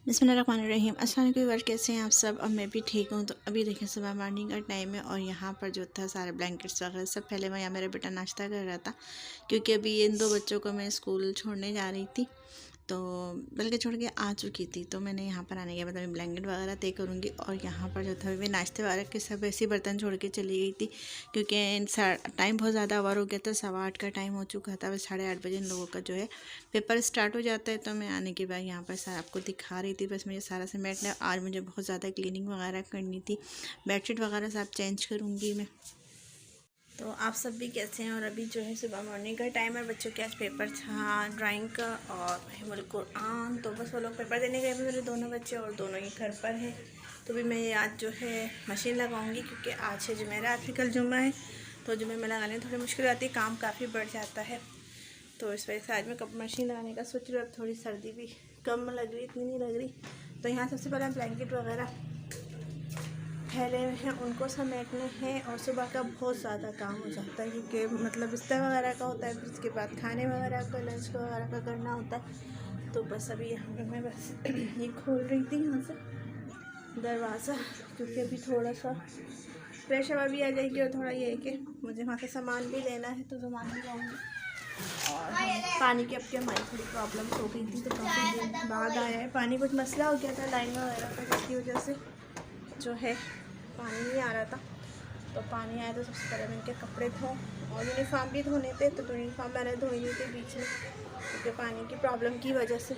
बिस्मिल्लाहिर्रहमानिर्रहीम। अस्सलाम वालेकुम व्यूअर्स, कैसे हैं आप सब। अब मैं भी ठीक हूँ। तो अभी देखें सुबह मॉर्निंग का टाइम है और यहाँ पर जो था सारे ब्लैंकेट्स वगैरह सब पहले मैं यहाँ मेरा बेटा नाश्ता कर रहा था, क्योंकि अभी इन दो बच्चों को मैं स्कूल छोड़ने जा रही थी, तो बल्कि छोड़ के आ चुकी थी। तो मैंने यहाँ पर आने के बाद अभी ब्लैंकेट वगैरह तय करूँगी। और यहाँ पर जो था अभी नाश्ते वगैरह के सब ऐसे बर्तन छोड़ के चली गई थी, क्योंकि टाइम बहुत ज़्यादा ओवर हो गया था। 8:15 का टाइम हो चुका था। बस 8:30 बजे इन लोगों का जो है पेपर स्टार्ट हो जाता है। तो मैं आने के बाद यहाँ पर सारा आपको दिखा रही थी। बस मुझे सारा समेटना, आज मुझे बहुत ज़्यादा क्लीनिंग वगैरह करनी थी, बेडशीट वगैरह सब चेंज करूँगी मैं। तो आप सब भी कैसे हैं। और अभी जो है सुबह मॉर्निंग का टाइम है, बच्चों के आज पेपर था ड्राइंग का और हिमुल कुरान। तो बस वो लोग पेपर देने गए, मेरे दोनों बच्चे, और दोनों ही घर पर हैं। तो भी मैं आज जो है मशीन लगाऊंगी, क्योंकि आज है जुमेरात, कल जुम्मा है। तो जुम्मे में लगाने थोड़ी मुश्किल आती है, काम काफ़ी बढ़ जाता है। तो इस वजह से आज मैं मशीन लगाने का सोच रही हूँ। अब थोड़ी सर्दी भी कम लग रही, इतनी नहीं लग रही। तो यहाँ सबसे पहले ब्लैंकेट वगैरह फैले हुए हैं, उनको समेटने हैं। और सुबह का बहुत ज़्यादा काम हो जाता है, क्योंकि मतलब बिस्तर वगैरह का होता है, फिर उसके बाद खाने वगैरह का, लंच वगैरह का करना होता है। तो बस अभी यहाँ पर मैं बस ये खोल रही थी यहाँ से दरवाज़ा, क्योंकि अभी थोड़ा सा फ्रेश हवा भी आ जाएगी। और थोड़ा ये है कि मुझे वहाँ से सामान भी लेना है, तो सामान भी लाऊँगी। और पानी की अब की हमारी थोड़ी प्रॉब्लम हो गई थी, तो काफ़ी दिन बाद आया है पानी। कुछ मसला हो गया था लाइन वगैरह का, जिसकी वजह से जो है पानी नहीं आ रहा था। तो पानी आया तो सबसे पहले मैं इनके कपड़े धो, और यूनिफॉर्म भी धोने थे। तो यूनिफॉर्म मैंने धोई नहीं थी बीच में, क्योंकि पानी की प्रॉब्लम की वजह से।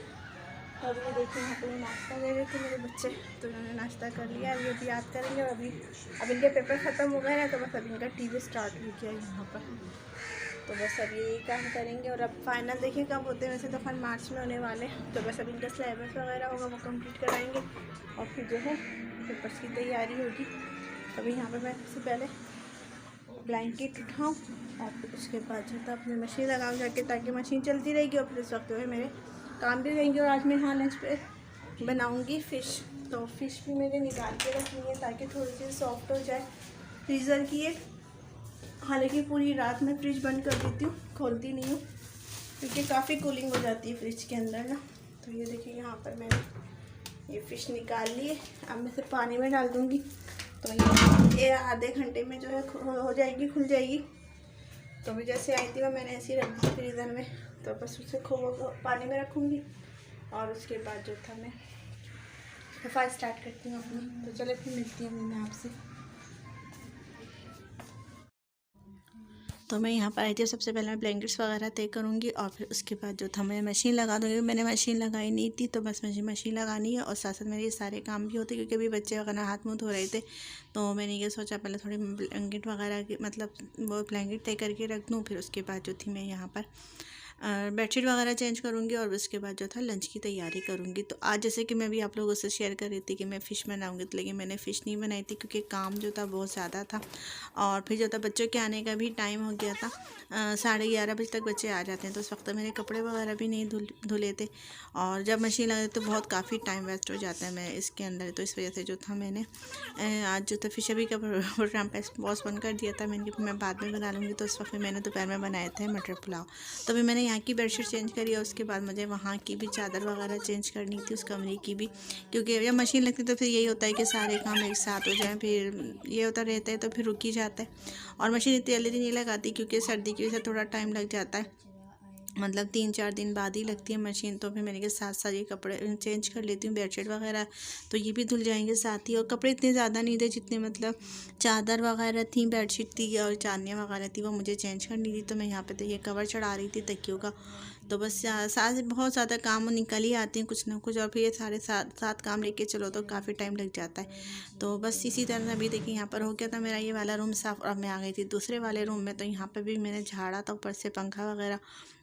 और ये देखिए यहाँ पे नाश्ता दे रहे थे मेरे बच्चे, तो उन्होंने नाश्ता कर लिया। अभी अभी याद करेंगे। और अभी अब इनके पेपर ख़त्म हो गए हैं, तो बस अभी इनका टीवी स्टार्ट हो गया यहाँ पर। तो बस अब यही काम करेंगे। और अब फाइनल देखिए कब होते हैं, वैसे तो फन मार्च में होने वाले। तो बस अब इनका सिलेबस वगैरह होगा, वो कंप्लीट कराएंगे, और फिर जो है पेपर्स की तैयारी होगी। अभी यहाँ पर मैं सबसे पहले ब्लैंकेट उठाऊँ, और फिर उसके बाद जो था अपनी मशीन लगाऊँ जाके, ताकि मशीन चलती रहेगी। और फिर इस वक्त जो है मेरे काम भी रहेंगे। और आज मैं यहाँ लंच पे बनाऊँगी फ़िश। तो फ़िश भी मैंने निकाल के रखनी है, ताकि थोड़ी सी सॉफ्ट हो जाए। फ्रीज़र की है, हालांकि पूरी रात में फ्रिज बंद कर देती हूँ, खोलती नहीं हूँ, क्योंकि काफ़ी कूलिंग हो जाती है फ्रिज के अंदर ना। तो ये देखिए यहाँ पर मैंने ये फ़िश निकाल ली है। अब मैं इसे पानी में डाल दूँगी, तो ये आधे घंटे में जो है हो जाएगी, खुल जाएगी। तो अभी जैसे आई थी वो मैंने ऐसे ही रख दी फ्रीज़र में। तो बस उसे पानी में रखूँगी, और उसके बाद जो था मैं सफाई स्टार्ट करती हूँ अपनी। तो चले फिर मिलती हूँ मैं आपसे। तो मैं यहाँ पर आई थी, सबसे पहले मैं ब्लैंकेट्स वगैरह तय करूँगी, और फिर उसके बाद जो था मैं मशीन लगा दूँगी। मैंने मशीन लगाई नहीं थी, तो बस मुझे मशीन लगानी है, और साथ साथ मेरे ये सारे काम भी होते, क्योंकि अभी बच्चे वगैरह हाथ मुँह धो रहे थे। तो मैंने ये सोचा पहले थोड़ी ब्लैंकेट वगैरह की मतलब वो ब्लैंकेट तय करके रख दूँ। फिर उसके बाद जो थी मैं यहाँ पर बेडशीट वगैरह चेंज करूँगी, और उसके बाद जो था लंच की तैयारी करूँगी। तो आज जैसे कि मैं भी आप लोगों से शेयर कर रही थी कि मैं फ़िश बनाऊँगी, तो लेकिन मैंने फ़िश नहीं बनाई थी, क्योंकि काम जो था बहुत ज़्यादा था। और फिर जो था बच्चों के आने का भी टाइम हो गया था, 11:30 बजे तक बच्चे आ जाते हैं। तो उस वक्त मेरे कपड़े वगैरह भी नहीं धुले थे, और जब मशीन लगा तो बहुत काफ़ी टाइम वेस्ट हो जाता है मैं इसके अंदर। तो इस वजह से जो था मैंने आज जो था फिश अभी का प्रोग्राम पोस्टपोन कर दिया था। मैं बाद में बना लूँगी। तो उस वक्त मैंने दोपहर में बनाए थे मटर पुलाव। तो अभी मैंने यहाँ की बेडशीट चेंज करी, और उसके बाद मुझे वहाँ की भी चादर वगैरह चेंज करनी थी, उस कमरे की भी, क्योंकि जब मशीन लगती तो फिर यही होता है कि सारे काम एक साथ हो जाएं। फिर ये होता रहता है, तो फिर रुक ही जाता है। और मशीन इतनी जल्दी नहीं लगाती, क्योंकि सर्दी की वजह से थोड़ा टाइम लग जाता है, मतलब 3-4 दिन बाद ही लगती है मशीन। तो फिर मैंने के साथ साथ ये कपड़े चेंज कर लेती हूँ, बेडशीट वगैरह तो ये भी धुल जाएंगे साथ ही। और कपड़े इतने ज़्यादा नहीं थे, जितने मतलब चादर वगैरह थी, बेडशीट थी और चादनियाँ वगैरह थी, वो मुझे चेंज करनी थी। तो मैं यहाँ पे तो ये कवर चढ़ा रही थी तकियों का। तो बस साथ बहुत ज़्यादा काम निकल ही आते हैं कुछ ना कुछ, और फिर ये सारे साथ काम लेके चलो तो काफ़ी टाइम लग जाता है। तो बस इसी तरह अभी देखिए यहाँ पर हो गया था मेरा ये वाला रूम साफ़। और मैं आ गई थी दूसरे वाले रूम में। तो यहाँ पर भी मैंने झाड़ा था ऊपर से पंखा वगैरह।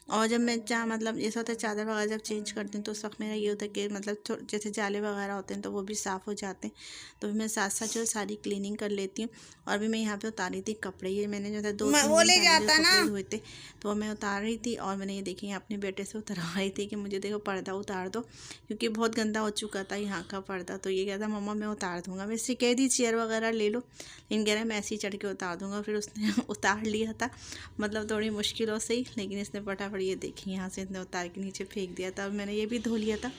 और जब मैं मतलब ऐसा होता है चादर वगैरह जब चेंज करती हूँ, तो उस वक्त मेरा ये होता है कि मतलब जैसे जाले वगैरह होते हैं तो वो भी साफ़ हो जाते हैं। तो मैं साथ साथ जो सारी क्लीनिंग कर लेती हूँ। और भी मैं यहाँ पे उतारी थी कपड़े, ये मैंने जो था 2-3 दिन पहले जो कपड़े धोए थे, तो वो मैं उतार रही थी। और मैंने ये देखिए अपने बेटे से उतरवा रही थी कि मुझे देखो पर्दा उतार दो, क्योंकि बहुत गंदा हो चुका था यहाँ का पर्दा। तो ये कहता मम्मा मैं उतार दूँगा। मैं इससे कह दी चेयर वगैरह ले लो, लेकिन कह रहा मैं ऐसे ही चढ़ के उतार दूँगा। फिर उसने उतार लिया था, मतलब थोड़ी मुश्किलों से ही, लेकिन इसने फटाफट ये देखिए यहाँ से इसने उतार के नीचे फेंक दिया था। और मैंने ये भी धो लिया था।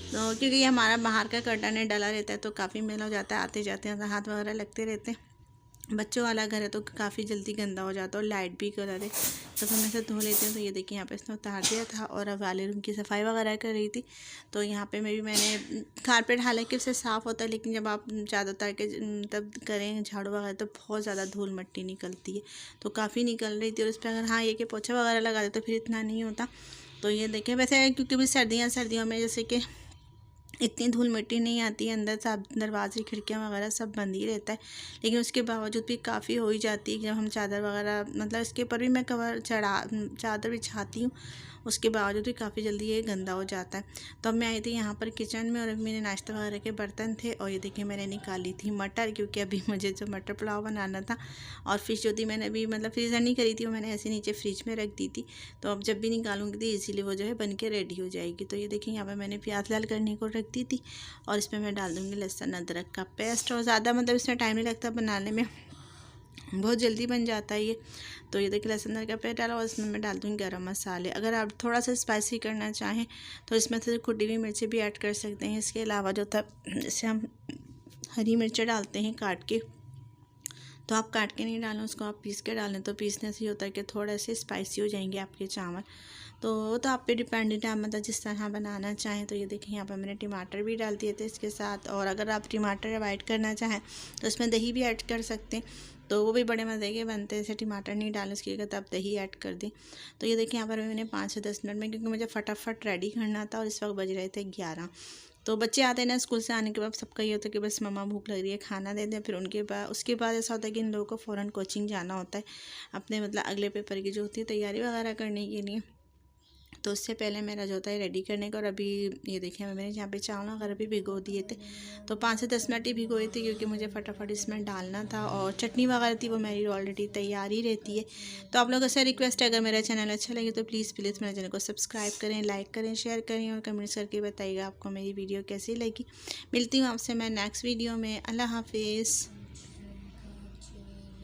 तो क्योंकि ये हमारा बाहर का कर्टन है, डला रहता है तो काफ़ी मैला हो जाता है, आते जाते हाथ वगैरह लगते रहते हैं। बच्चों वाला घर है तो काफ़ी जल्दी गंदा हो जाता है और लाइट भी कलर है तो हम ऐसे धो लेते हैं। तो ये देखिए यहाँ पे इसने उतार दिया था और अब वाले रूम की सफाई वगैरह कर रही थी। तो यहाँ पे मैंने कारपेट, हालांकि उससे साफ़ होता है लेकिन जब आप ज़्यादा उतार के तब करें झाड़ू वगैरह तो बहुत ज़्यादा धूल मिट्टी निकलती है, तो काफ़ी निकल रही थी। और उस पर अगर हाँ ये कि पोछा वगैरह लगा दे तो फिर इतना नहीं होता। तो ये देखिए वैसे क्योंकि भी सर्दियों में जैसे कि इतनी धूल मिट्टी नहीं आती है, अंदर सब दरवाजे खिड़कियाँ वगैरह सब बंद ही रहता है, लेकिन उसके बावजूद भी काफ़ी हो ही जाती है। जब हम चादर वगैरह मतलब इसके ऊपर भी मैं कवर चादर बिछाती हूँ, उसके बावजूद भी काफ़ी जल्दी ये गंदा हो जाता है। तो अब मैं आई थी यहाँ पर किचन में और अभी मेरे नाश्ता वगैरह के बर्तन थे और ये देखिए मैंने निकाली थी मटर, क्योंकि अभी मुझे जो मटर पुलाव बनाना था। और फिश जो थी मैंने अभी मतलब फ्रीज़र नहीं करी थी, वो मैंने ऐसे नीचे फ्रिज में रख दी थी। तो अब जब भी निकालूंगी तो इसीलिए वो जो है बन के रेडी हो जाएगी। तो ये देखिए यहाँ पर मैंने प्याज लाल करने को रख दी थी और इसमें मैं डाल दूँगी लहसुन अदरक का पेस्ट। और ज़्यादा मतलब इसमें टाइम नहीं लगता बनाने में, बहुत जल्दी बन जाता है ये। तो ये देखिए लहसुन अदरक का पेस्ट डाला और इसमें मैं डाल दूँगी गरम मसाले। अगर आप थोड़ा सा स्पाइसी करना चाहें तो इसमें से कुटी हुई मिर्ची भी ऐड कर सकते हैं। इसके अलावा जो था जैसे हम हरी मिर्चें डालते हैं काट के, तो आप काट के नहीं डालें, उसको आप पीस के डालें। तो पीसने से ये होता है कि थोड़े से स्पाइसी हो जाएंगे आपके चावल। तो वो तो आप पे डिपेंडेंट है, मतलब जिस तरह बनाना चाहें। तो ये देखिए यहाँ पर मैंने टमाटर भी डाल दिए थे इसके साथ, और अगर आप टमाटर अवॉइड करना चाहें तो इसमें दही भी ऐड कर सकते हैं, तो वो भी बड़े मज़े के बनते हैं। जैसे टमाटर नहीं डालें उसकी जगह तो आप दही ऐड कर दें। तो ये देखिए यहाँ पर मैंने 5 से 10 मिनट में, क्योंकि मुझे फटाफट रेडी करना था और इस वक्त बज रहे थे 11। तो बच्चे आते हैं ना स्कूल से, आने के बाद सबका ये होता है कि बस मम्मा भूख लग रही है, खाना दे दें। फिर उसके बाद ऐसा होता है कि इन लोगों को फ़ौरन कोचिंग जाना होता है अपने मतलब अगले पेपर की जो होती है तैयारी वगैरह करने के लिए। तो उससे पहले मेरा जो होता है रेडी करने का। और अभी ये देखिए मैंने यहाँ पे चावल वगैरह भी भिगो दिए थे, तो 5 से 10 मिनट ही भिगोए थे क्योंकि मुझे फटाफट इसमें डालना था। और चटनी वगैरह थी वो मेरी ऑलरेडी तैयार ही रहती है। तो आप लोगों से रिक्वेस्ट है, अगर मेरा चैनल अच्छा लगे तो प्लीज़ मेरे चैनल को सब्सक्राइब करें, लाइक करें, शेयर करें और कमेंट्स करके बताइएगा आपको मेरी वीडियो कैसी लगी। मिलती हूँ आपसे मैं नेक्स्ट वीडियो में। अल्लाह हाफिज़।